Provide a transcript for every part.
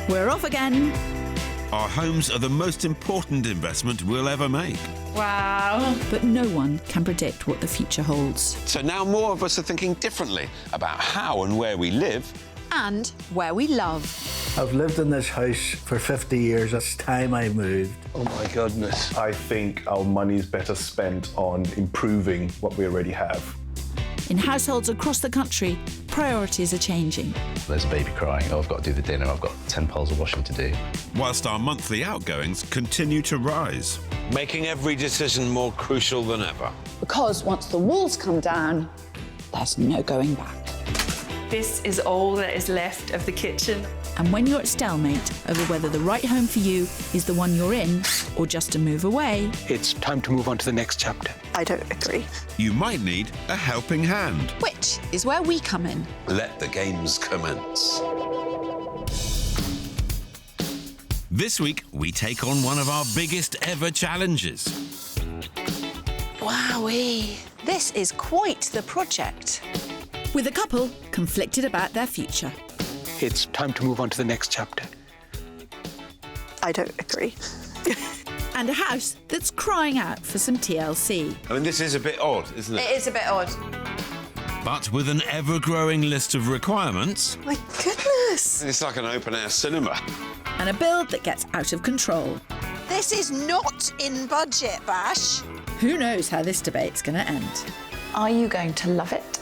We're off again. Our homes are the most important investment we'll ever make. Wow. But no one can predict what the future holds. So now more of us are thinking differently about how and where we live. And where we love. I've lived in this house for 50 years. It's time I moved. Oh my goodness. I think our money's better spent on improving what we already have. In households across the country, priorities are changing. There's a baby crying, oh, I've got to do the dinner, I've got 10 piles of washing to do. Whilst our monthly outgoings continue to rise. Making every decision more crucial than ever. Because once the walls come down, there's no going back. This is all that is left of the kitchen. And when you're at stalemate over whether the right home for you is the one you're in or just to move away, It's time to move on to the next chapter. I don't agree. You might need a helping hand. which is where we come in. Let the games commence. This week, we take on one of our biggest ever challenges. Wowee. This is quite the project. With a couple conflicted about their future. It's time to move on to the next chapter. I don't agree. And a house that's crying out for some TLC. I mean, this is a bit odd, isn't it? It is a bit odd. But with an ever-growing list of requirements, My goodness. It's like an open-air cinema. And a build that gets out of control. This is not in budget, Bash. Who knows how this debate's going to end? Are you going to love it?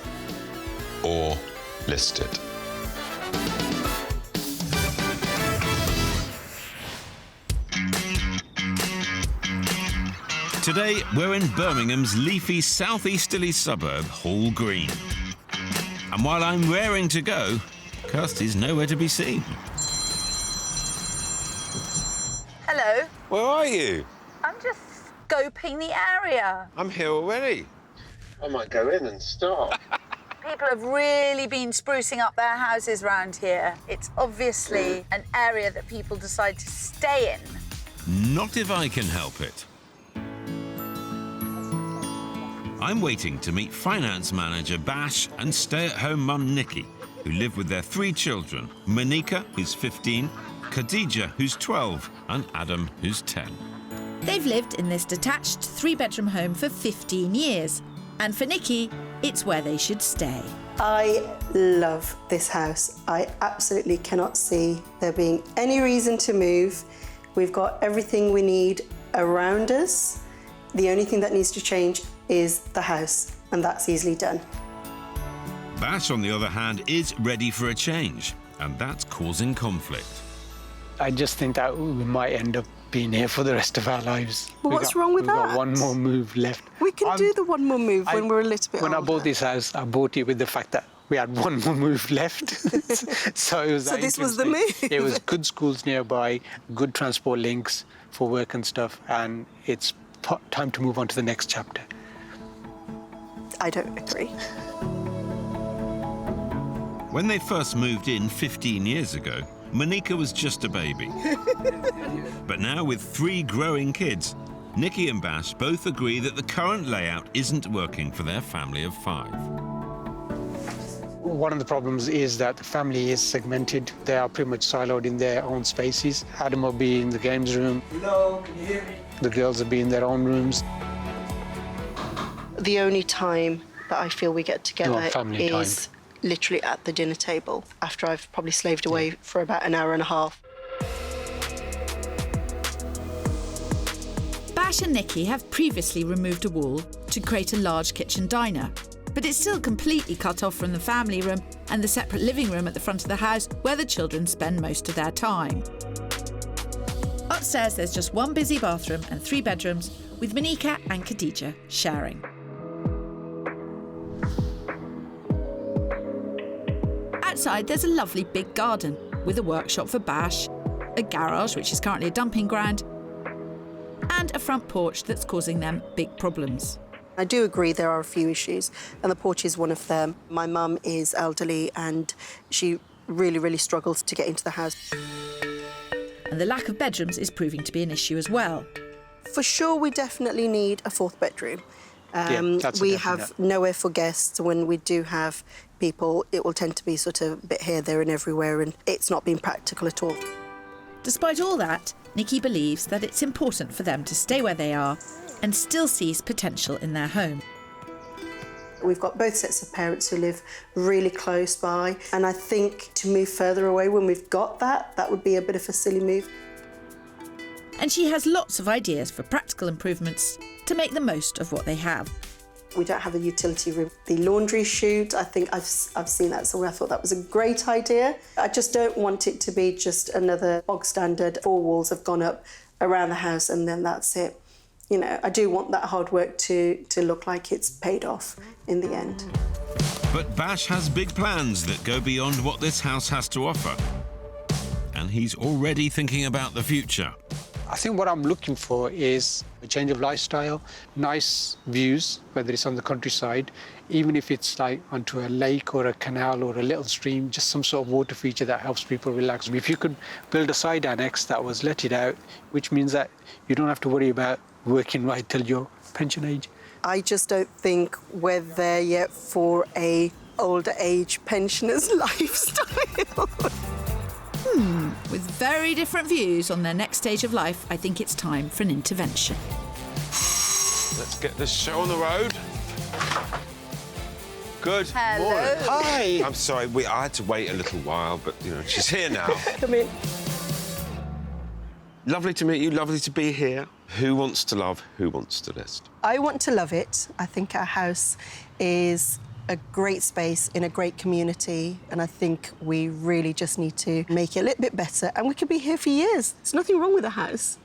Or list it. today we're in Birmingham's leafy southeasterly suburb, Hall Green. And while I'm raring to go, Kirstie's nowhere to be seen. Hello. Where are you? I'm just scoping the area. I'm here already. I might go in and start. People have really been sprucing up their houses around here. It's obviously an area that people decide to stay in. Not if I can help it. I'm waiting to meet finance manager Bash and stay-at-home mum Nikki, who live with their 3 children, Monica, who's 15, Khadija, who's 12, and Adam, who's 10. They've lived in this detached 3-bedroom home for 15 years. And for Nikki, it's where they should stay. I love this house. I absolutely cannot see there being any reason to move. We've got everything we need around us. The only thing that needs to change is the house, and that's easily done. Bash, on the other hand, is ready for a change, and that's causing conflict. I just think that we might end up being here for the rest of our lives. Well, what's wrong with we've that? Got one more move left. We can do the one more move when we're a little bit When older. I bought this house, I bought it with the fact that we had one more move left. So it was. So this was the move. It was good schools nearby, good transport links for work and stuff, and it's time to move on to the next chapter. I don't agree. When they first moved in 15 years ago, Monica was just a baby. But now, with 3 growing kids, Nikki and Bash both agree that the current layout isn't working for their family of 5. One of the problems is that the family is segmented. They are pretty much siloed in their own spaces. Adam will be in the games room. Hello, can you hear me? The girls will be in their own rooms. The only time that I feel we get together family is literally at the dinner table, after I've probably slaved away for about an hour and a half. Bash and Nikki have previously removed a wall to create a large kitchen diner, but it's still completely cut off from the family room and the separate living room at the front of the house where the children spend most of their time. Upstairs, there's just 1 busy bathroom and 3 bedrooms, with Monica and Khadija sharing. Outside, there's a lovely big garden with a workshop for Bash, a garage, which is currently a dumping ground, and a front porch that's causing them big problems. I do agree there are a few issues, and the porch is one of them. My mum is elderly and she really, really struggles to get into the house. And the lack of bedrooms is proving to be an issue as well. For sure, we definitely need a 4th bedroom. That's we a have definite. nowhere for guests. When we do have people, it will tend to be sort of a bit here, there and everywhere, and it's not been practical at all. Despite all that, Nikki believes that it's important for them to stay where they are and still sees potential in their home. We've got both sets of parents who live really close by, and I think to move further away when we've got that would be a bit of a silly move. And she has lots of ideas for practical improvements to make the most of what they have. We don't have a utility room. The laundry chute, I think I've seen that somewhere. I thought that was a great idea. I just don't want it to be just another bog standard 4 walls have gone up around the house and then that's it. You know, I do want that hard work to look like it's paid off in the end. But Bash has big plans that go beyond what this house has to offer. And he's already thinking about the future. I think what I'm looking for is a change of lifestyle, nice views, whether it's on the countryside, even if it's like onto a lake or a canal or a little stream, just some sort of water feature that helps people relax. If you could build a side annex that was letted out, which means that you don't have to worry about working right till your pension age. I just don't think we're there yet for a older age pensioners lifestyle. With very different views on their next stage of life, I think it's time for an intervention. Let's get this show on the road. Good Hello. morning. Hi. I'm sorry, I had to wait a little while, but, you know, she's here now. Come in. Lovely to meet you, lovely to be here. Who wants to love, who wants to list? I want to love it. I think our house is a great space in a great community, and I think we really just need to make it a little bit better, and we could be here for years. There's nothing wrong with the house.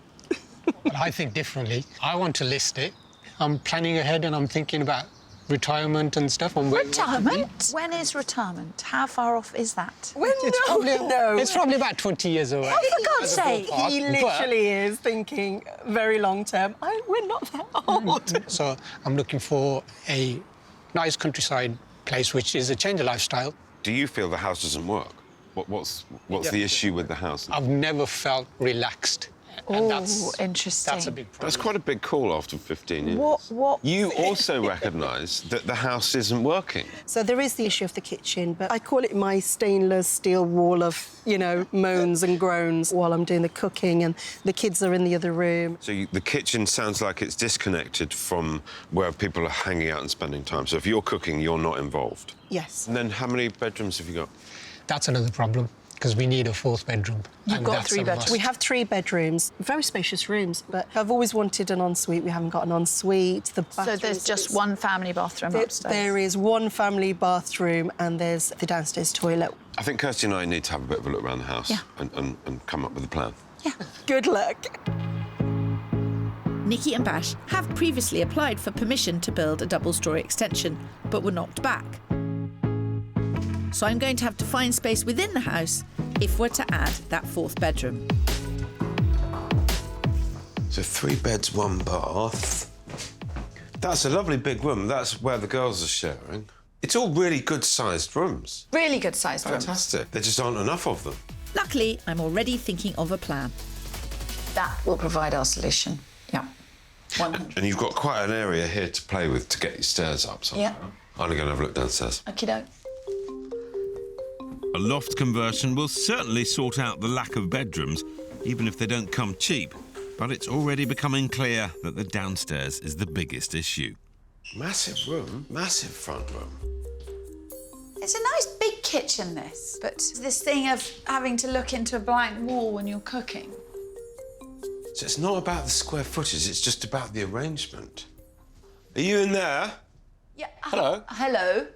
But I think differently. I want to list it. I'm planning ahead and I'm thinking about retirement and stuff. Retirement? When is retirement? How far off is that? It's probably about 20 years away. Oh, for God's sake. He literally is thinking very long term. We're not that old. So I'm looking for a nice countryside place which is a change of lifestyle. Do you feel the house doesn't work? What's the issue with the house? I've never felt relaxed. And interesting. That's a big problem. That's quite a big call after 15 years. What? You also recognise that the house isn't working. So there is the issue of the kitchen, but I call it my stainless steel wall of, you know, moans and groans while I'm doing the cooking and the kids are in the other room. So the kitchen sounds like it's disconnected from where people are hanging out and spending time. So if you're cooking, you're not involved. Yes. And then how many bedrooms have you got? That's another problem, because we need a 4th bedroom. You've got 3 bedrooms. We have 3 bedrooms, very spacious rooms, but I've always wanted an ensuite. We haven't got an ensuite. So there's just one family bathroom upstairs? There is one family bathroom and there's the downstairs toilet. I think Kirstie and I need to have a bit of a look around the house and come up with a plan. Yeah. Good luck. Nikki and Bash have previously applied for permission to build a double-storey extension, but were knocked back. So I'm going to have to find space within the house if we're to add that 4th bedroom. So 3 beds, 1 bath. That's a lovely big room. That's where the girls are sharing. It's all really good-sized rooms. Really good sized room. Fantastic. There just aren't enough of them. Luckily, I'm already thinking of a plan. That will provide our solution. Yeah. 100. And you've got quite an area here to play with to get your stairs up. Yeah. I'm going to have a look downstairs. Okey-doke. A loft conversion will certainly sort out the lack of bedrooms, even if they don't come cheap. But it's already becoming clear that the downstairs is the biggest issue. Massive room, massive front room. It's a nice big kitchen, this. But this thing of having to look into a blank wall when you're cooking. So it's not about the square footage, it's just about the arrangement. Are you in there? Yeah. Hello. Hello.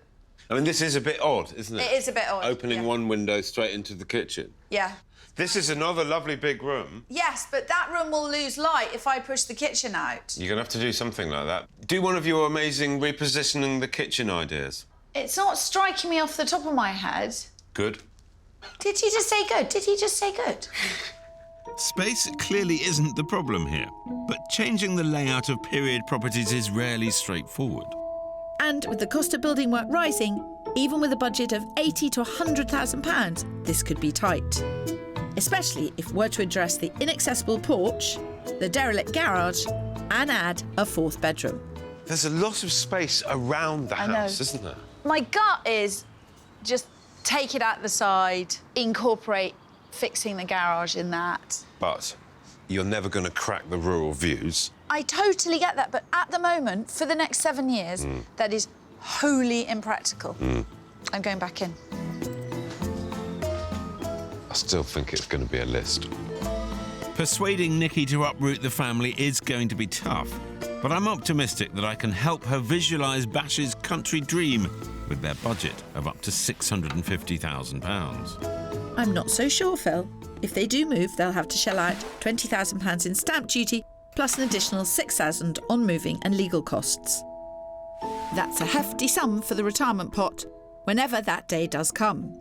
I mean, this is a bit odd, isn't it? It is a bit odd. Opening one window straight into the kitchen. Yeah. This is another lovely big room. Yes, but that room will lose light if I push the kitchen out. You're going to have to do something like that. Do one of your amazing repositioning the kitchen ideas. It's not striking me off the top of my head. Good. Did he just say good? Did he just say good? Space clearly isn't the problem here, but changing the layout of period properties is rarely straightforward. And with the cost of building work rising, even with a budget of £80,000 to £100,000, this could be tight. Especially if we're to address the inaccessible porch, the derelict garage, and add a 4th bedroom. There's a lot of space around the house, isn't there? My gut is just take it out the side, incorporate fixing the garage in that. But you're never going to crack the rural views. I totally get that, but at the moment, for the next 7 years, that is wholly impractical. I'm going back in. I still think it's going to be a list. Persuading Nikki to uproot the family is going to be tough, but I'm optimistic that I can help her visualise Bash's country dream with their budget of up to £650,000. I'm not so sure, Phil. If they do move, they'll have to shell out £20,000 in stamp duty, plus an additional £6,000 on moving and legal costs. That's a hefty sum for the retirement pot, whenever that day does come.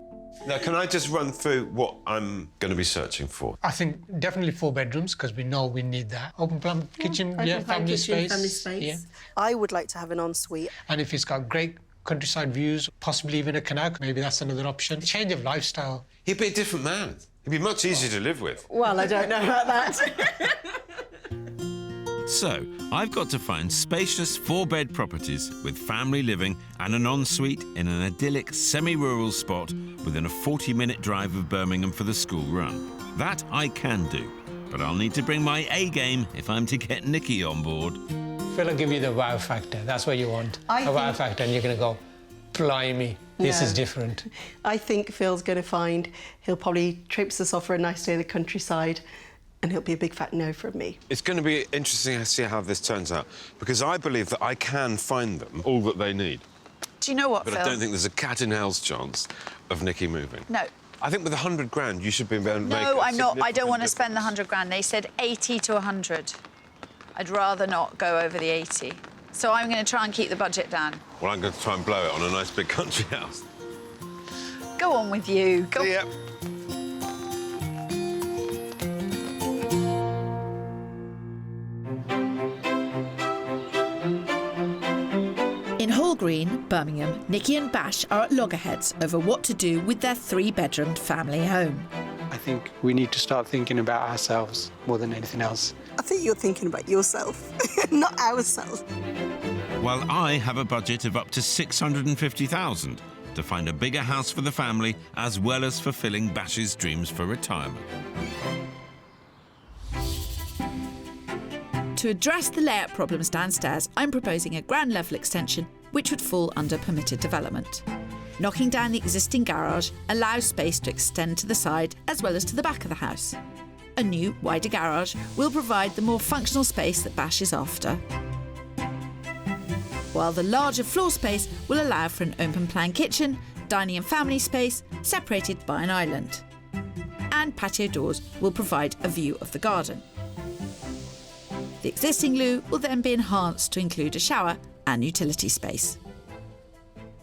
Now, can I just run through what I'm going to be searching for? I think definitely 4 bedrooms, because we know we need that. Open plan kitchen, family space. Yeah. I would like to have an ensuite. And if it's got great countryside views, possibly even a canal, maybe that's another option. Change of lifestyle. He'd be a different man. He'd be much easier to live with. Well, I don't know about that. So, I've got to find spacious 4-bed properties with family living and an ensuite in an idyllic semi-rural spot within a 40-minute drive of Birmingham for the school run. That I can do, but I'll need to bring my A game if I'm to get Nikki on board. Phil will give you the wow factor. That's what you want. Wow factor, and you're going to go, blimey, this is different. I think Phil's going to find he'll probably traipse us off for a nice day in the countryside, and it'll be a big fat no from me. It's going to be interesting to see how this turns out, because I believe that I can find them all that they need. Do you know what, But Phil? I don't think there's a cat in hell's chance of Nikki moving. No. I think with 100 grand, you should be able to make No, a I'm not. I don't want to significant spend the 100 grand. They said 80 to 100. I'd rather not go over the 80. So I'm going to try and keep the budget down. Well, I'm going to try and blow it on a nice big country house. Go on with you. Go. See ya. In Hall Green, Birmingham, Nikki and Bash are at loggerheads over what to do with their 3-bedroomed family home. I think we need to start thinking about ourselves more than anything else. I think you're thinking about yourself, not ourselves. While I have a budget of up to £650,000 to find a bigger house for the family, as well as fulfilling Bash's dreams for retirement. To address the layout problems downstairs, I'm proposing a ground level extension which would fall under permitted development. Knocking down the existing garage allows space to extend to the side as well as to the back of the house. A new, wider garage will provide the more functional space that Bash is after, while the larger floor space will allow for an open-plan kitchen, dining and family space separated by an island. And patio doors will provide a view of the garden. The existing loo will then be enhanced to include a shower and utility space.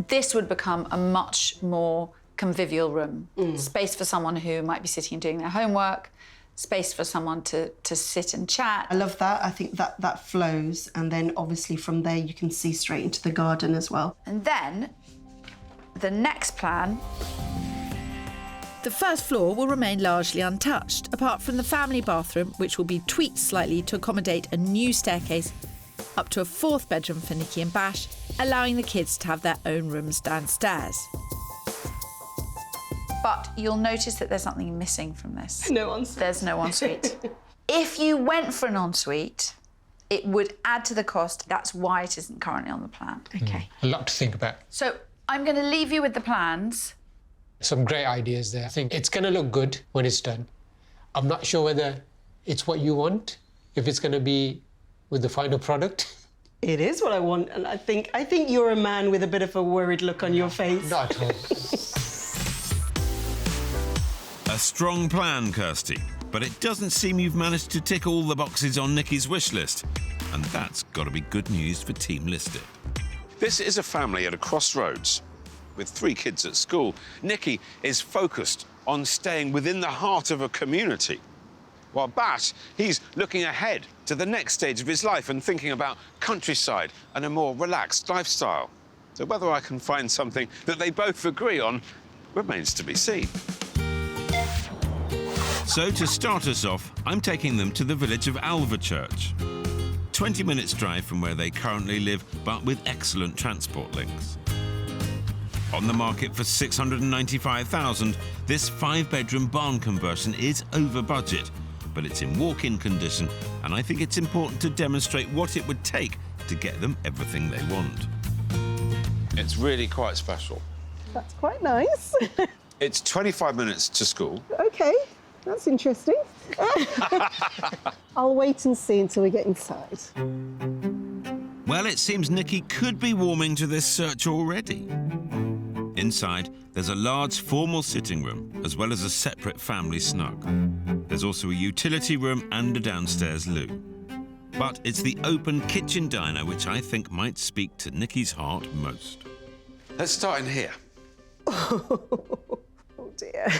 This would become a much more convivial room. Space for someone who might be sitting and doing their homework, space for someone to sit and chat. I love that. I think that flows, and then obviously from there you can see straight into the garden as well. And then the next plan. The first floor will remain largely untouched, apart from the family bathroom, which will be tweaked slightly to accommodate a new staircase up to a 4th bedroom for Nikki and Bash, allowing the kids to have their own rooms downstairs. But you'll notice that there's something missing from this. No ensuite. There's no ensuite. If you went for an ensuite, it would add to the cost. That's why it isn't currently on the plan. Okay. A lot to think about. So I'm going to leave you with the plans. Some great ideas there. I think it's going to look good when it's done. I'm not sure whether it's what you want, if it's going to be with the final product. It is what I want, and I think you're a man with a bit of a worried look on your face. Not at all. A strong plan, Kirstie, but it doesn't seem you've managed to tick all the boxes on Nikki's wish list. And that's got to be good news for Team Listed. This is a family at a crossroads. With 3 kids at school, Nikki is focused on staying within the heart of a community. While Bash, he's looking ahead to the next stage of his life and thinking about countryside and a more relaxed lifestyle. So whether I can find something that they both agree on remains to be seen. So to start us off, I'm taking them to the village of Alvechurch. 20 minutes drive from where they currently live, but with excellent transport links. On the market for $695,000, this 5-bedroom barn conversion is over budget, but it's in walk-in condition, and I think it's important to demonstrate what it would take to get them everything they want. It's really quite special. That's quite nice. It's 25 minutes to school. OK, that's interesting. I'll wait and see until we get inside. Well, it seems Nikki could be warming to this search already. Inside, there's a large formal sitting room, as well as a separate family snug. There's also a utility room and a downstairs loo. But it's the open kitchen diner which I think might speak to Nikki's heart most. Let's start in here. Oh dear.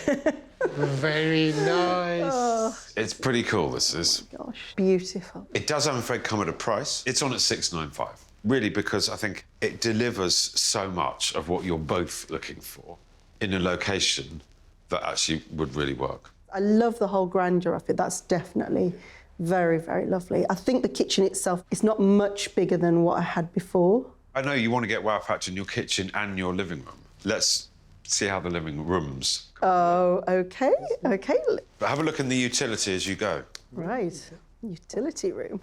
Very nice. Oh. It's pretty cool, this is. Oh, gosh, beautiful. It does, I'm afraid, come at a price. It's on at $695. Really, because I think it delivers so much of what you're both looking for in a location that actually would really work. I love the whole grandeur of it. That's definitely very, very lovely. I think the kitchen itself is not much bigger than what I had before. I know you want to get wow factor in your kitchen and your living room. Let's see how the living rooms. Oh, OK, OK. But have a look in the utility as you go. Right, utility room.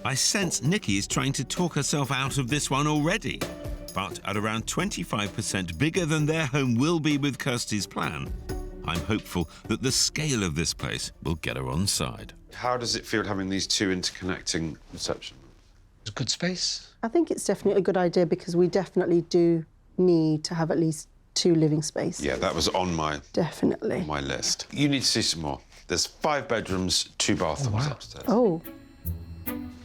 I sense Nikki is trying to talk herself out of this one already. But at around 25% bigger than their home will be with Kirstie's plan, I'm hopeful that the scale of this place will get her on side. How does it feel having these two interconnecting reception rooms? It's good space. I think it's definitely a good idea because we definitely do need to have at least 2 living spaces. Yeah, that was on my list. You need to see some more. There's 5 bedrooms, 2 bathrooms upstairs. Oh.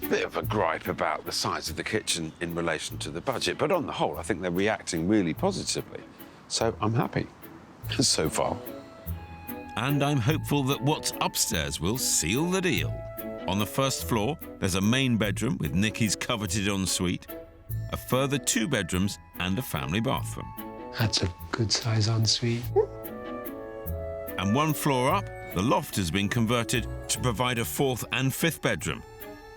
Bit of a gripe about the size of the kitchen in relation to the budget, but on the whole, I think they're reacting really positively. So I'm happy so far. And I'm hopeful that what's upstairs will seal the deal. On the first floor, there's a main bedroom with Nikki's coveted ensuite, a further 2 bedrooms and a family bathroom. That's a good size ensuite. And 1 floor up, the loft has been converted to provide a 4th and 5th bedroom.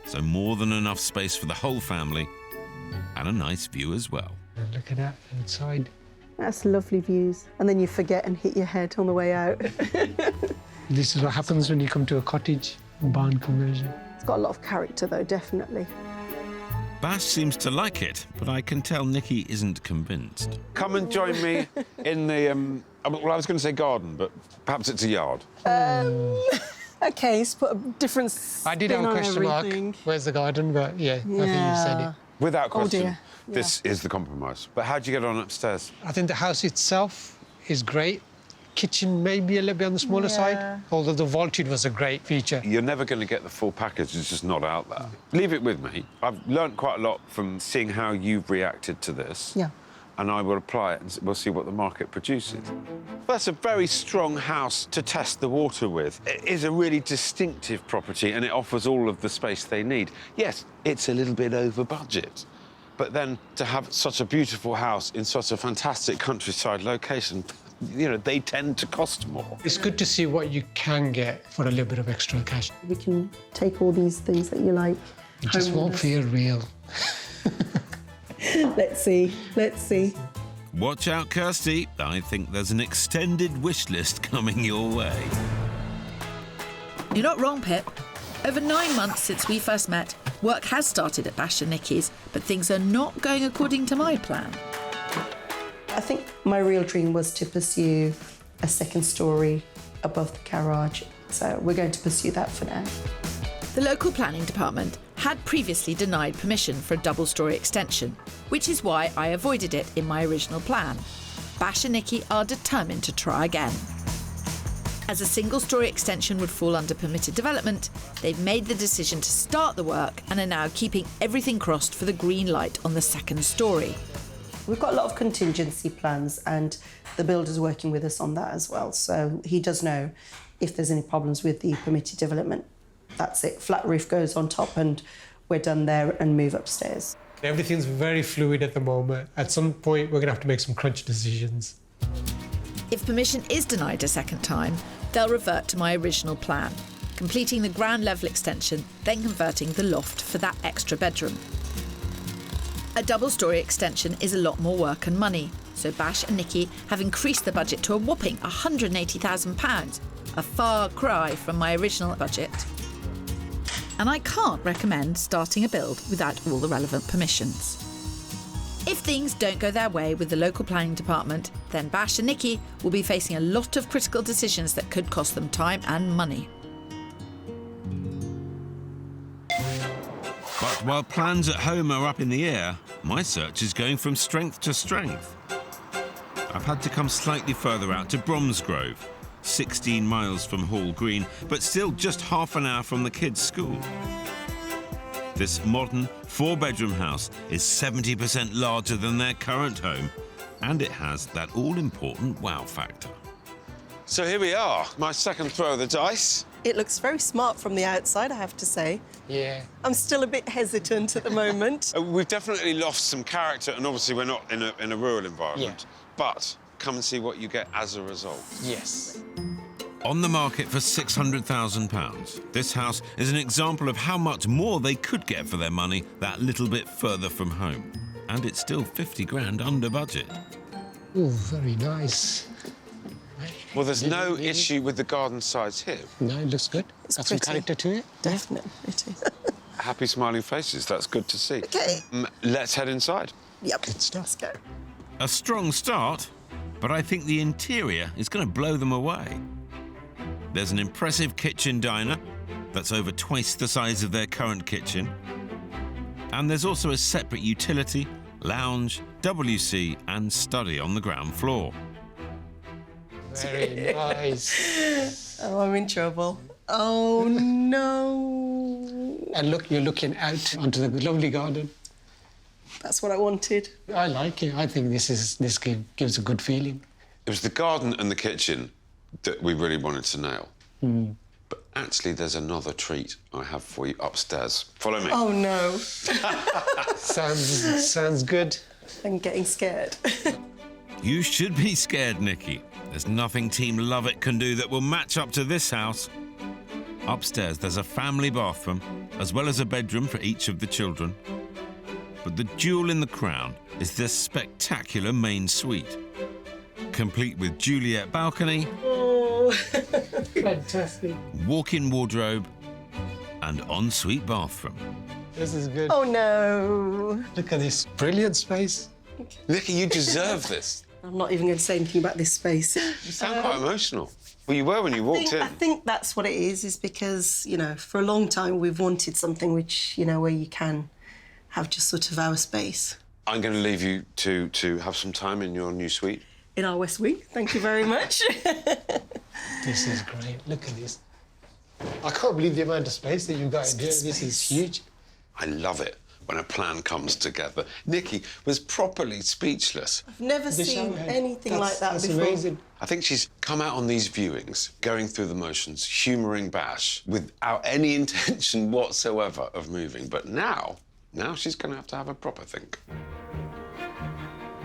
So more than enough space for the whole family and a nice view as well. And look at that inside. That's lovely views. And then you forget and hit your head on the way out. This is what happens when you come to a cottage barn conversion. It's got a lot of character, though, definitely. Bash seems to like it, but I can tell Nikki isn't convinced. Come and join me in the, well, I was going to say garden, but perhaps it's a yard. OK, it's put a different spin I did have a question mark. Where's the garden? But yeah, I think you said it. Without question, dear. this is the compromise. But how'd you get on upstairs? I think the house itself is great. Kitchen maybe a little bit on the smaller side, although the vaulted was a great feature. You're never going to get the full package. It's just not out there. Leave it with me. I've learnt quite a lot from seeing how you've reacted to this. Yeah. And I will apply it and we'll see what the market produces. That's a very strong house to test the water with. It is a really distinctive property and it offers all of the space they need. Yes, it's a little bit over budget, but then to have such a beautiful house in such a fantastic countryside location, you know, they tend to cost more. It's good to see what you can get for a little bit of extra cash. We can take all these things that you like. It just won't feel real. Let's see, let's see. Watch out, Kirstie. I think there's an extended wish list coming your way. You're not wrong, Pip. Over 9 months since we first met, work has started at Bash and Nikki's, but things are not going according to my plan. I think my real dream was to pursue a 2nd story above the garage, so we're going to pursue that for now. The local planning department had previously denied permission for a double-storey extension, which is why I avoided it in my original plan. Bash and Nikki are determined to try again. As a single-storey extension would fall under permitted development, they've made the decision to start the work and are now keeping everything crossed for the green light on the 2nd storey. We've got a lot of contingency plans and the builder's working with us on that as well, so he does know if there's any problems with the permitted development. That's it. Flat roof goes on top and we're done there and move upstairs. Everything's very fluid at the moment. At some point, we're going to have to make some crunch decisions. If permission is denied a 2nd time, they'll revert to my original plan, completing the ground level extension, then converting the loft for that extra bedroom. A double-storey extension is a lot more work and money, So Bash and Nikki have increased the budget to a whopping £180,000, a far cry from my original budget. And I can't recommend starting a build without all the relevant permissions. If things don't go their way with the local planning department, then Bash and Nikki will be facing a lot of critical decisions that could cost them time and money. But while plans at home are up in the air, my search is going from strength to strength. I've had to come slightly further out to Bromsgrove, 16 miles from Hall Green, but still just half an hour from the kids' school. This modern 4-bedroom house is 70% larger than their current home, and it has that all-important wow factor. So here we are, my second throw of the dice. It looks very smart from the outside, I have to say. Yeah. I'm still a bit hesitant at the moment. We've definitely lost some character, and obviously we're not in a rural environment. Yeah. But come and see what you get as a result. Yes. On the market for £600,000, this house is an example of how much more they could get for their money that little bit further from home. And it's still 50 grand under budget. Oh, very nice. Well, there's no issue with the garden size here. No, it looks good. It's Got some pretty. character to it. Definitely pretty. Happy smiling faces, that's good to see. Okay. Let's head inside. Yep. Good stuff. Let's go. A strong start, but I think the interior is going to blow them away. There's an impressive kitchen diner that's over twice the size of their current kitchen. And there's also a separate utility, lounge, WC and study on the ground floor. Very nice. Oh, I'm in trouble. Oh, no. And look, you're looking out onto the lovely garden. That's what I wanted. I like it. I think this gives a good feeling. It was the garden and the kitchen that we really wanted to nail. But actually, there's another treat I have for you upstairs. Follow me. Oh, no. Sounds good. I'm getting scared. You should be scared, Nikki. There's nothing Team Love It can do that will match up to this house. Upstairs, there's a family bathroom, as well as a bedroom for each of the children. But the jewel in the crown is this spectacular main suite, complete with Juliet balcony, Fantastic. walk-in wardrobe, and ensuite bathroom. This is good. Oh, no. Look at this brilliant space. Nikki, you deserve this. I'm not even going to say anything about this space. You sound quite emotional. Well, you were when you walked in. I think that's what it is because, you know, for a long time we've wanted something which, you know, where you can have just sort of our space. I'm going to leave you to have some time in your new suite. In our West Wing. Thank you very much. This is great. Look at this. I can't believe the amount of space that you've got in here. This is huge. I love it when a plan comes together. Nikki was properly speechless. I've never The seen shower head. anything like that That's before. amazing. I think she's come out on these viewings, going through the motions, humouring Bash, without any intention whatsoever of moving. But now she's going to have a proper think.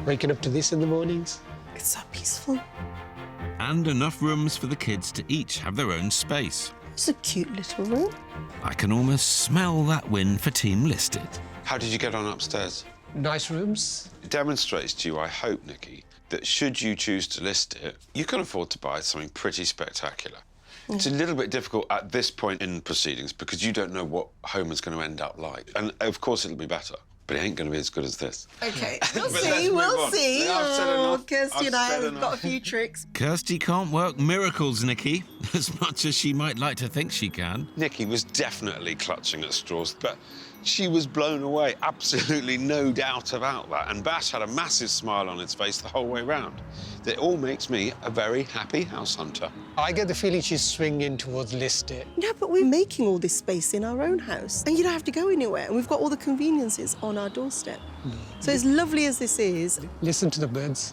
Waking up to this in the mornings. It's so peaceful. And enough rooms for the kids to each have their own space. It's a cute little room. I can almost smell that win for Team Listed. How did you get on upstairs? Nice rooms. It demonstrates to you, I hope, Nikki, that should you choose to list it, you can afford to buy something pretty spectacular. It's a little bit difficult at this point in proceedings because you don't know what home is going to end up like. And, of course, it'll be better, but it ain't going to be as good as this. OK, we'll But see, let's move we'll on. see. I've said enough. Kirstie and I've I said have got a enough. few tricks. Kirstie can't work miracles, Nikki, as much as she might like to think she can. Nikki was definitely clutching at straws, but she was blown away, absolutely no doubt about that. And Bash had a massive smile on his face the whole way round. It all makes me a very happy house hunter. I get the feeling she's swinging towards listed. No, but we're making all this space in our own house. And you don't have to go anywhere. And we've got all the conveniences on our doorstep. So as lovely as this is... Listen to the birds.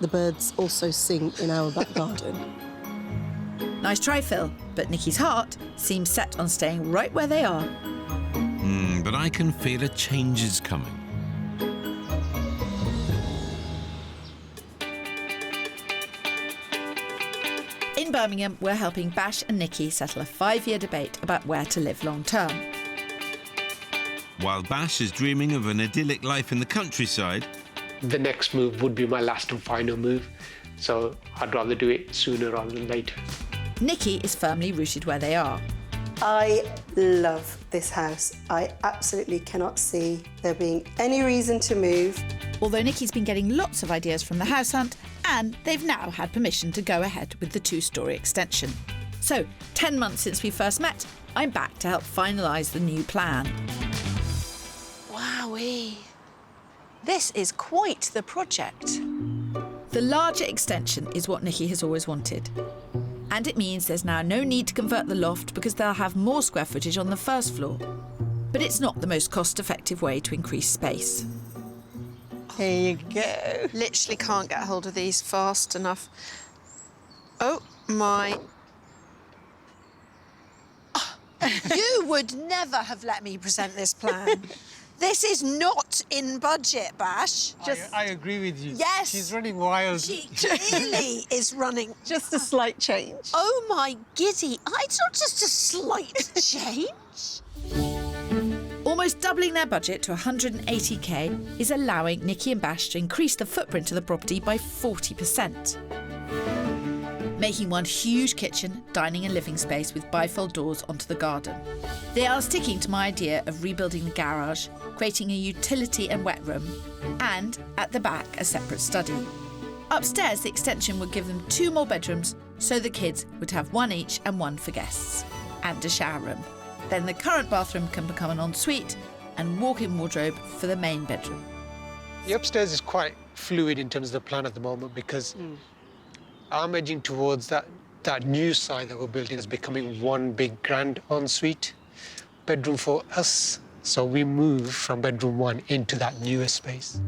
The birds also sing in our back garden. Nice try, Phil, but Nikki's heart seems set on staying right where they are. But I can feel a change is coming. In Birmingham, we're helping Bash and Nikki settle a 5-year debate about where to live long term. While Bash is dreaming of an idyllic life in the countryside, the next move would be my last and final move. So I'd rather do it sooner rather than later. Nikki is firmly rooted where they are. I love this house. I absolutely cannot see there being any reason to move. Although Nikki's been getting lots of ideas from the house hunt, and they've now had permission to go ahead with the 2-storey extension. So, 10 months since we first met, I'm back to help finalise the new plan. Wowee. This is quite the project. The larger extension is what Nikki has always wanted. And it means there's now no need to convert the loft because they'll have more square footage on the first floor. But it's not the most cost-effective way to increase space. Here you go. Literally can't get hold of these fast enough. Oh, my... You would never have let me present this plan. This is not in budget, Bash. I agree with you. Yes. She's running wild. She clearly is running. Just a slight change. Oh, my giddy. It's not just a slight change. Almost doubling their budget to 180k is allowing Nikki and Bash to increase the footprint of the property by 40%. Making one huge kitchen, dining and living space with bifold doors onto the garden. They are sticking to my idea of rebuilding the garage, creating a utility and wet room, and, at the back, a separate study. Upstairs, the extension would give them 2 more bedrooms, so the kids would have 1 each and 1 for guests, and a shower room. Then the current bathroom can become an ensuite and walk-in wardrobe for the main bedroom. The upstairs is quite fluid in terms of the plan at the moment because I'm edging towards that new side that we're building as becoming one big grand ensuite bedroom for us. So we move from bedroom 1 into that newer space.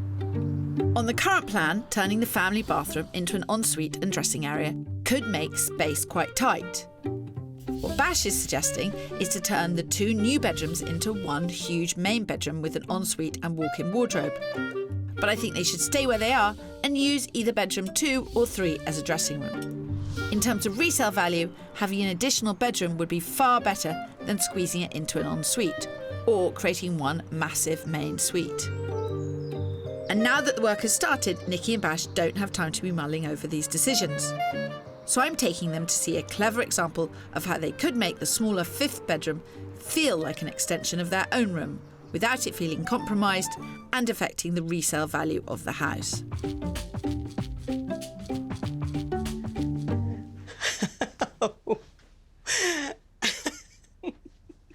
On the current plan, turning the family bathroom into an ensuite and dressing area could make space quite tight. What Bash is suggesting is to turn the 2 new bedrooms into 1 huge main bedroom with an ensuite and walk-in wardrobe. But I think they should stay where they are and use either bedroom 2 or 3 as a dressing room. In terms of resale value, having an additional bedroom would be far better than squeezing it into an ensuite or creating 1 massive main suite. And now that the work has started, Nikki and Bash don't have time to be mulling over these decisions. So I'm taking them to see a clever example of how they could make the smaller 5th bedroom feel like an extension of their own room, without it feeling compromised and affecting the resale value of the house.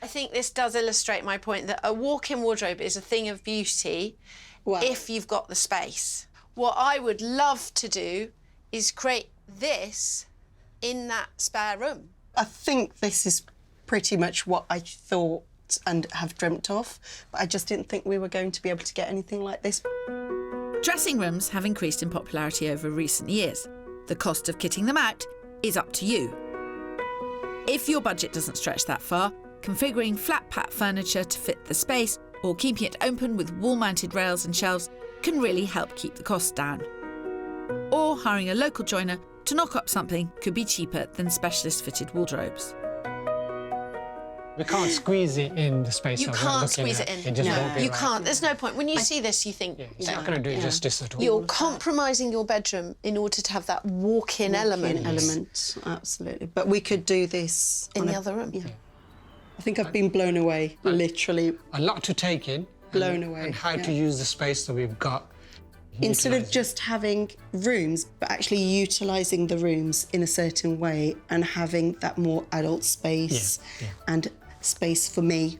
I think this does illustrate my point that a walk-in wardrobe is a thing of beauty if you've got the space. What I would love to do is create this in that spare room. I think this is pretty much what I thought and have dreamt of, but I just didn't think we were going to be able to get anything like this. Dressing rooms have increased in popularity over recent years. The cost of kitting them out is up to you. If your budget doesn't stretch that far, configuring flat-pack furniture to fit the space or keeping it open with wall-mounted rails and shelves can really help keep the costs down. Or hiring a local joiner to knock up something could be cheaper than specialist-fitted wardrobes. We can't squeeze it in the space You that we're can't looking squeeze at. it in. It just No, won't be you right. can't. There's no point. When you see this, you think... It's not going to do it justice at all. You're compromising your bedroom in order to have that walk-in element. Absolutely. But we could do this in the other room. Yeah. I think I've been blown away, literally. A lot to take in. Blown away. And how to use the space that we've got. Instead of just having rooms, but actually utilising the rooms in a certain way and having that more adult space and space for me,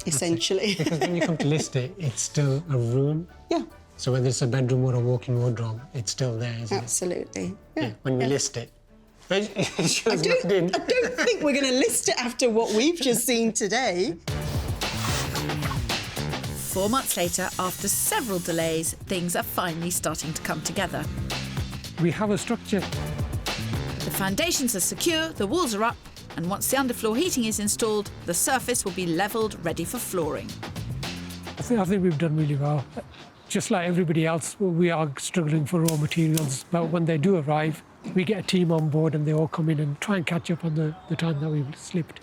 essentially. Because when you come to list it, it's still a room. Yeah. So whether it's a bedroom or a walk-in wardrobe, it's still there, isn't Absolutely. it? Yeah. When we list it. I don't think we're going to list it after what we've just seen today. 4 months later, after several delays, things are finally starting to come together. We have a structure. The foundations are secure, the walls are up, and once the underfloor heating is installed, the surface will be levelled, ready for flooring. I think we've done really well. Just like everybody else, we are struggling for raw materials, but when they do arrive, we get a team on board and they all come in and try and catch up on the time that we've slipped.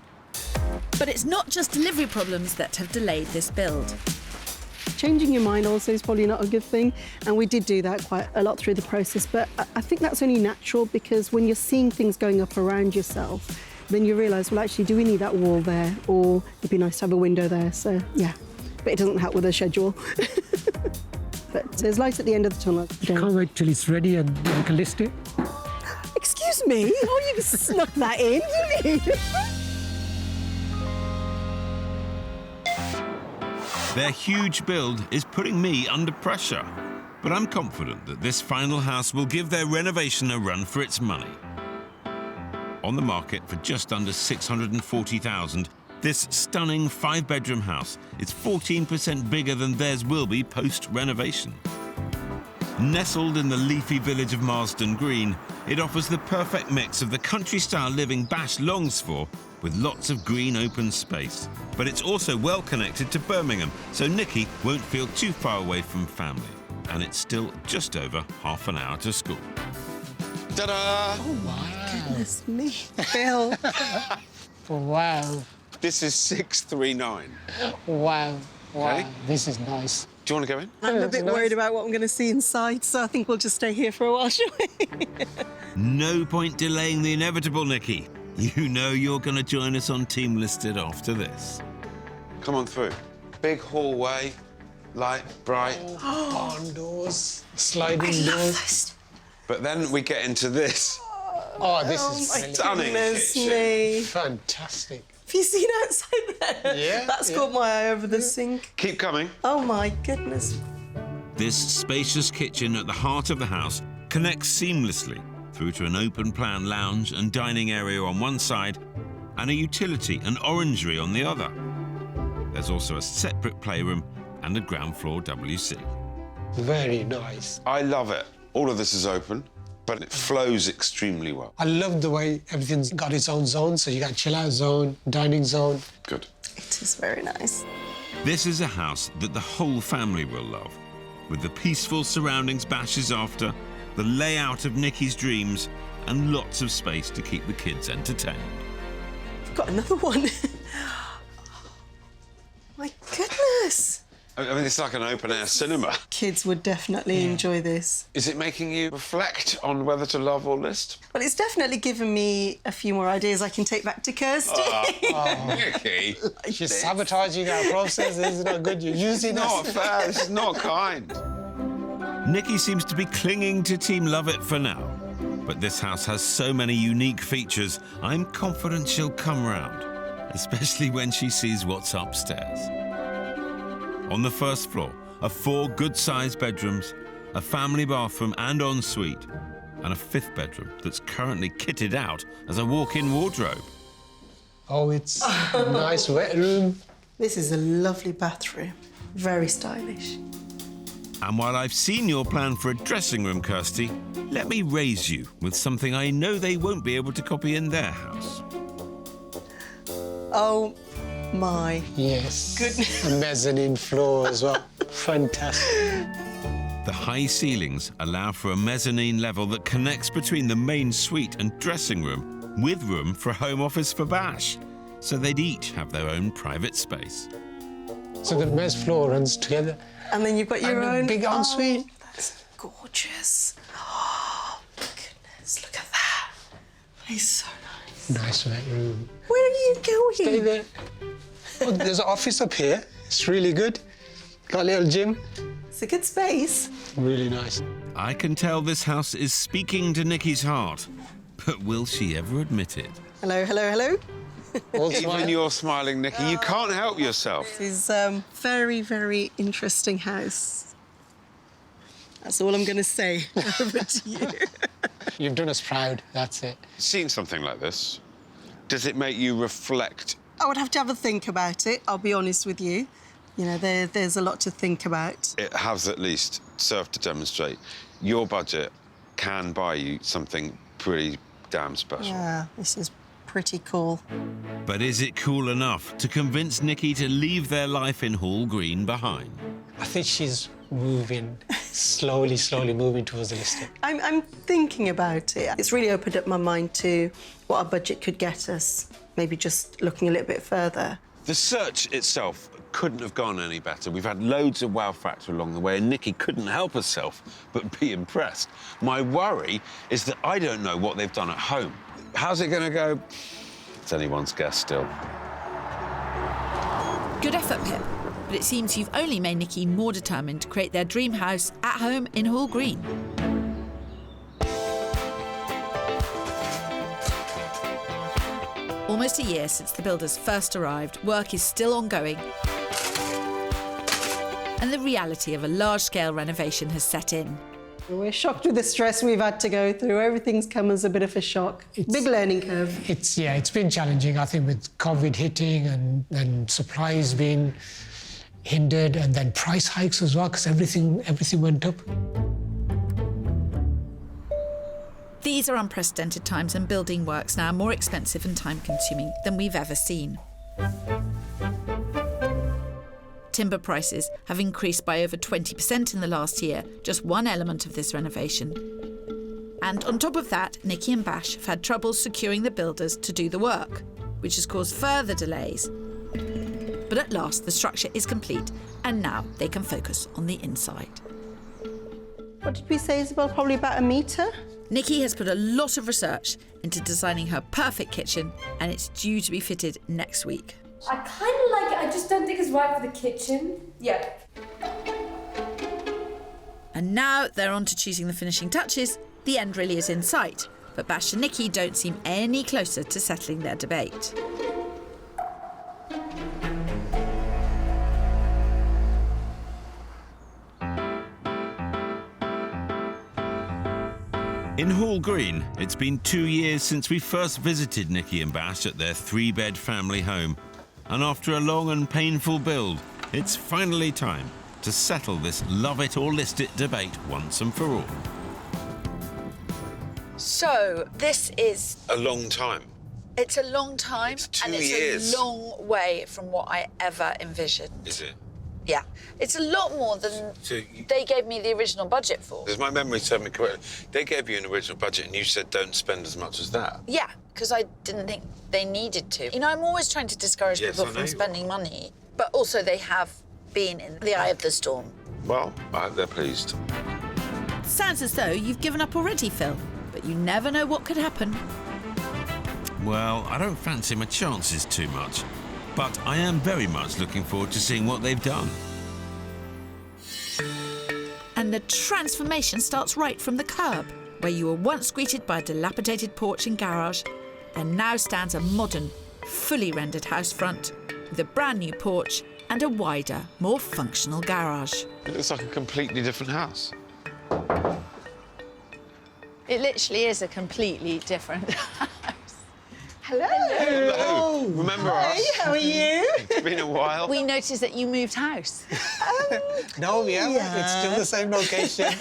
But it's not just delivery problems that have delayed this build. changing your mind also is probably not a good thing. And we did do that quite a lot through the process. But I think that's only natural, because when you're seeing things going up around yourself, then you realise, well, actually, do we need that wall there? Or it'd be nice to have a window there. So, yeah. But it doesn't help with the schedule. But there's light at the end of the tunnel. I can't wait till it's ready and we can list it. Excuse me? Oh, you snuck that in, didn't you? Their huge build is putting me under pressure. But I'm confident that this final house will give their renovation a run for its money. On the market for just under $640,000, this stunning 5-bedroom house is 14% bigger than theirs will be post-renovation. Nestled in the leafy village of Marsden Green, it offers the perfect mix of the country-style living Bash longs for, with lots of green open space. But it's also well connected to Birmingham, so Nikki won't feel too far away from family. And it's still just over half an hour to school. Ta-da! Oh, my goodness me. Phil. Wow. This is 639. Wow. Wow. Okay. This is nice. Do you want to go in? I'm a bit worried about what I'm going to see inside, so I think we'll just stay here for a while, shall we? No point delaying the inevitable, Nikki. You know you're going to join us on Team Listed after this. Come on through. Big hallway, light, bright. Barn doors, sliding doors. But then we get into this. Oh, this is stunning kitchen. Me. Fantastic. Have you seen outside there? Yeah. That's caught my eye over the sink. Keep coming. Oh, my goodness. This spacious kitchen at the heart of the house connects seamlessly through to an open-plan lounge and dining area on one side and a utility and orangery on the other. There's also a separate playroom and a ground floor WC. Very nice. I love it. All of this is open, but it flows extremely well. I love the way everything's got its own zone. So you got chill-out zone, dining zone. Good. It is very nice. This is a house that the whole family will love, with the peaceful surroundings Bash is after, the layout of Nikki's dreams, and lots of space to keep the kids entertained. I've got another one. My goodness. I mean, it's like an open-air cinema. Kids would definitely enjoy this. Is it making you reflect on whether to love or list? Well, it's definitely given me a few more ideas I can take back to Kirstie. Nikki. She's sabotaging our process. This is not good. You're using us. Not fair. This is not kind. Nikki seems to be clinging to Team Love It for now. But this house has so many unique features, I'm confident she'll come round, especially when she sees what's upstairs. On the first floor are 4 good-sized bedrooms, a family bathroom and ensuite, and a 5th bedroom that's currently kitted out as a walk-in wardrobe. Oh, it's a nice wet room. This is a lovely bathroom. Very stylish. And while I've seen your plan for a dressing room, Kirstie, let me raise you with something I know they won't be able to copy in their house. Oh, my yes. goodness. A mezzanine floor as well. Fantastic. The high ceilings allow for a mezzanine level that connects between the main suite and dressing room, with room for a home office for Bash, so they'd each have their own private space. So the mezz floor runs together. And then you've got your own big ensuite. Oh, that's gorgeous. Oh, my goodness, look at that. It's so nice. Nice wet room. Where are you going? Stay there. Oh, there's an office up here. It's really good. Got a little gym. It's a good space. Really nice. I can tell this house is speaking to Nikki's heart, but will she ever admit it? Hello, hello, hello. Even you're smiling, Nikki. You can't help yourself. This is very, very interesting house. That's all I'm going to say. Over to you. You've done us proud. That's it. Seeing something like this, does it make you reflect? I would have to have a think about it, I'll be honest with you. You know, there's a lot to think about. It has at least served to demonstrate your budget can buy you something pretty damn special. Yeah, this is pretty cool. But is it cool enough to convince Nikki to leave their life in Hall Green behind? I think she's moving, slowly moving towards the listing. I'm thinking about it. It's really opened up my mind to what our budget could get us, maybe just looking a little bit further. The search itself couldn't have gone any better. We've had loads of wow factor along the way, and Nikki couldn't help herself but be impressed. My worry is that I don't know what they've done at home. How's it going to go? It's anyone's guess still. Good effort, Pip. But it seems you've only made Nikki more determined to create their dream house at home in Hall Green. Almost a year since the builders first arrived, work is still ongoing. And the reality of a large-scale renovation has set in. We're shocked with the stress we've had to go through. Everything's come as a bit of a shock. Big learning curve. It's been challenging, I think, with COVID hitting and supplies being hindered, and then price hikes as well, because everything went up. These are unprecedented times, and building work's now more expensive and time-consuming than we've ever seen. Timber prices have increased by over 20% in the last year, just one element of this renovation. And on top of that, Nikki and Bash have had trouble securing the builders to do the work, which has caused further delays. But at last, the structure is complete, and now they can focus on the inside. What did we say, Isabel? Probably about 1 metre? Nikki has put a lot of research into designing her perfect kitchen, and it's due to be fitted next week. I kind of like it, I just don't think it's right for the kitchen. Yeah. And now they're on to choosing the finishing touches. The end really is in sight, but Bash and Nikki don't seem any closer to settling their debate. In Hall Green, it's been 2 years since we first visited Nikki and Bash at their 3-bed family home. And after a long and painful build, it's finally time to settle this love it or list it debate once and for all. So, this is... A long time. It's a long time, It's 2 and it's years. a long way from what I ever envisioned. Is it? Yeah. It's a lot more than they gave me the original budget for. Does my memory serve me correctly? They gave you an original budget and you said don't spend as much as that. Yeah, because I didn't think they needed to. You know, I'm always trying to discourage people from spending money, but also they have been in the eye of the storm. Well, I hope they're pleased. Sounds as though you've given up already, Phil, but you never know what could happen. Well, I don't fancy my chances too much, but I am very much looking forward to seeing what they've done. And the transformation starts right from the curb, where you were once greeted by a dilapidated porch and garage. There now stands a modern, fully rendered house front with a brand new porch and a wider, more functional garage. It looks like a completely different house. It literally is a completely different house. Hello. Hello. Remember us? How are you? It's been a while. We noticed that you moved house. No, we haven't. It's still the same location.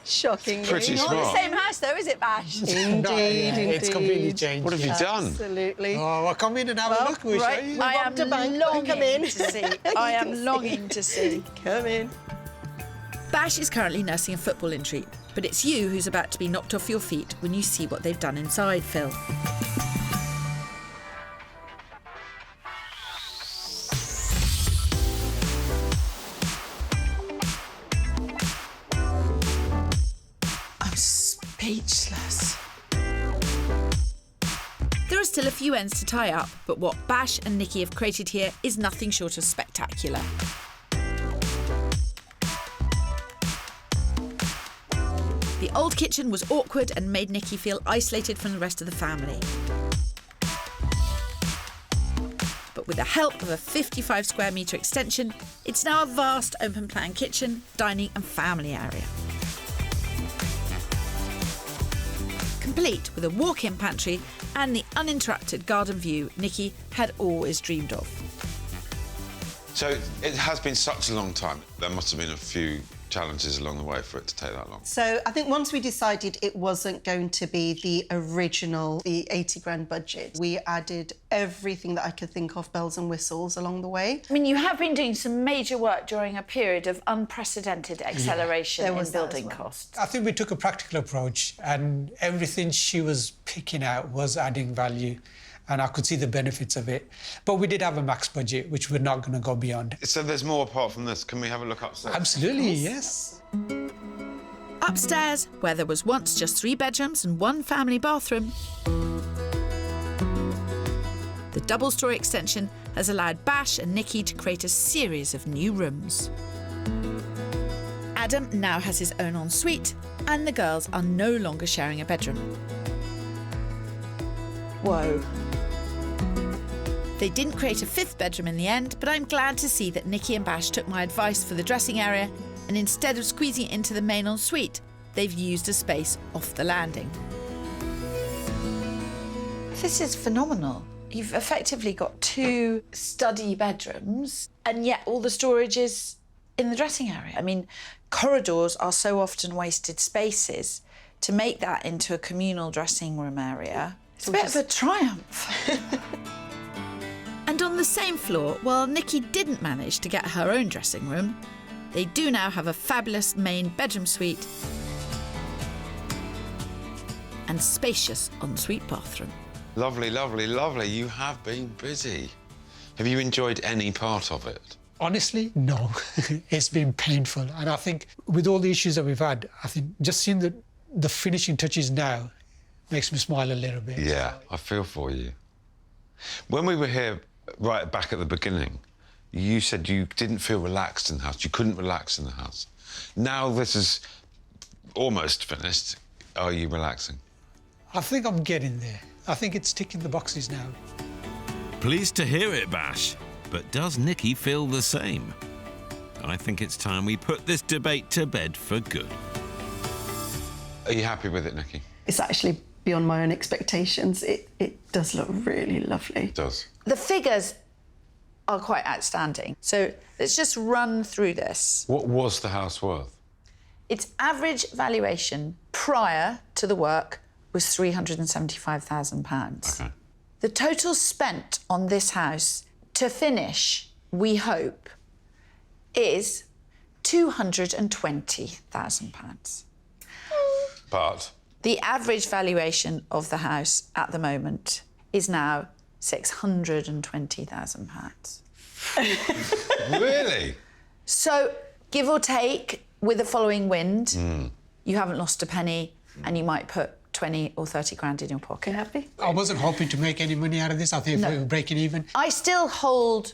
Shocking. Pretty Not smart. the same house, though, is it, Bash? Indeed, It's completely changed. What have you done? Absolutely. Oh, well, come in and have a look. We'll show you. I am longing to see. I am can longing to see. Come in. Bash is currently nursing a football injury, but it's you who's about to be knocked off your feet when you see what they've done inside, Phil. Speechless. There are still a few ends to tie up, but what Bash and Nikki have created here is nothing short of spectacular. The old kitchen was awkward and made Nikki feel isolated from the rest of the family. But with the help of a 55 square metre extension, it's now a vast open plan kitchen, dining and family area. Complete with a walk-in pantry and the uninterrupted garden view Nikki had always dreamed of. So it has been such a long time. There must have been a few challenges along the way for it to take that long. So I think once we decided it wasn't going to be the original, the 80 grand budget, we added everything that I could think of, bells and whistles, along the way. I mean, you have been doing some major work during a period of unprecedented acceleration in building costs. I think we took a practical approach, and everything she was picking out was adding value. and I could see the benefits of it. But we did have a max budget, which we're not going to go beyond. So there's more apart from this. Can we have a look upstairs? Absolutely, yes. Upstairs, where there was once just 3 bedrooms and 1 family bathroom, the double-storey extension has allowed Bash and Nikki to create a series of new rooms. Adam now has his own ensuite, and the girls are no longer sharing a bedroom. Whoa. They didn't create a 5th bedroom in the end, but I'm glad to see that Nikki and Bash took my advice for the dressing area, and instead of squeezing it into the main ensuite, they've used a space off the landing. This is phenomenal. You've effectively got 2 study bedrooms, and yet all the storage is in the dressing area. I mean, corridors are so often wasted spaces. To make that into a communal dressing room area, it's a bit of a triumph. And on the same floor, while Nikki didn't manage to get her own dressing room, they do now have a fabulous main bedroom suite and spacious ensuite bathroom. Lovely, lovely, lovely. You have been busy. Have you enjoyed any part of it? Honestly, no. It's been painful. And I think with all the issues that we've had, I think just seeing the finishing touches now makes me smile a little bit. Yeah, I feel for you. When we were here right back at the beginning, you said you didn't feel relaxed in the house. You couldn't relax in the house. Now this is almost finished. Are you relaxing? I think I'm getting there. I think it's ticking the boxes now. Pleased to hear it, Bash. But does Nikki feel the same? I think it's time we put this debate to bed for good. Are you happy with it, Nikki? It's actually beyond my own expectations. It does look really lovely. It does. The figures are quite outstanding. So let's just run through this. What was the house worth? Its average valuation prior to the work was £375,000. Okay. The total spent on this house to finish, we hope, is £220,000. But? The average valuation of the house at the moment is now £620,000. Really? So, give or take, with the following wind, you haven't lost a penny and you might put 20 or 30 grand in your pocket. Happy? I wasn't hoping to make any money out of this. I think we were breaking even. I still hold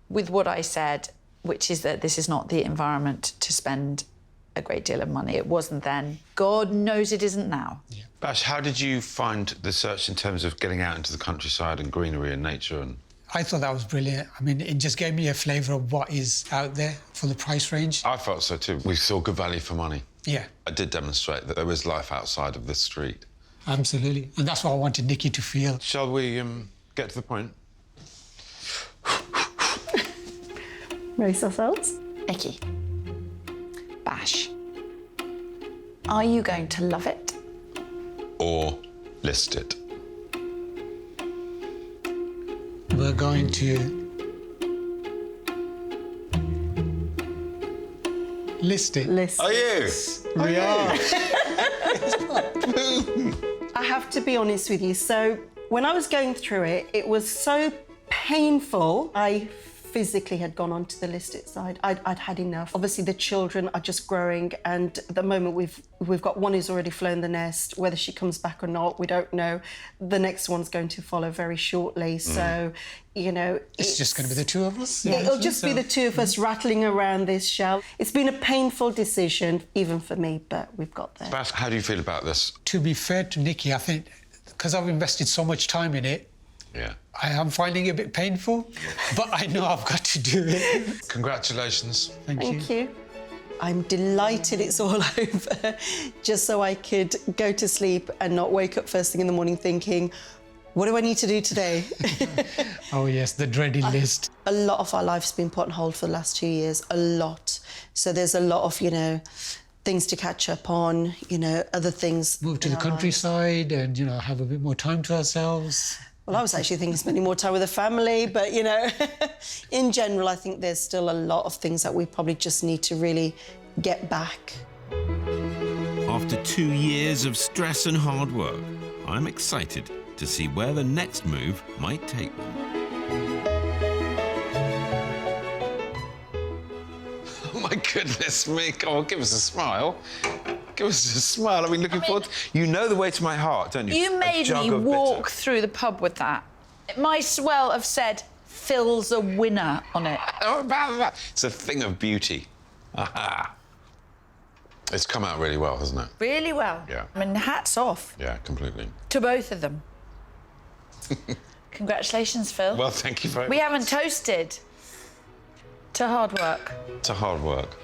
with what I said, which is that this is not the environment to spend a great deal of money. It wasn't then. God knows it isn't now. Yeah. Bash, how did you find the search in terms of getting out into the countryside and greenery and nature? And I thought that was brilliant. I mean, it just gave me a flavour of what is out there for the price range. I felt so too. We saw good value for money. Yeah. I did demonstrate that there was life outside of this street. Absolutely. And that's what I wanted Nikki to feel. Shall we get to the point? Race ourselves. Nikki, Bash, are you going to love it? Or list it? We're going to list it. List Are you? We are. I have to be honest with you. So when I was going through it, it was so painful. I physically had gone onto the listed side. I'd had enough. Obviously, the children are just growing, and at the moment we've got one who's already flown the nest. Whether she comes back or not, we don't know. The next one's going to follow very shortly. So, you know, it's just going to be the two of us. Yeah, it'll just be the two of us rattling around this shell. It's been a painful decision, even for me, but we've got there. Bash, how do you feel about this? To be fair to Nikki, I think because I've invested so much time in it, yeah, I am finding it a bit painful, but I know I've got to do it. Congratulations. Thank you. I'm delighted it's all over, just so I could go to sleep and not wake up first thing in the morning thinking, what do I need to do today? Oh, yes, the dreaded list. A lot of our life's been put on hold for the last 2 years, a lot. So there's a lot of, you know, things to catch up on, you know, other things. Move to the countryside and, you know, have a bit more time to ourselves. Well, I was actually thinking spending more time with the family, but, you know, in general, I think there's still a lot of things that we probably just need to really get back. After 2 years of stress and hard work, I'm excited to see where the next move might take them. Oh my goodness me! Come on, give us a smile. Give us a smile. I've been looking forward. You know the way to my heart, don't you? You made me walk through the pub with that. It might as well have said Phil's a winner on it. It's a thing of beauty. Aha. It's come out really well, hasn't it? Really well. Yeah. I mean, hats off Yeah, completely. to both of them. Congratulations, Phil. Well, thank you very We much. haven't toasted to hard work. To hard work.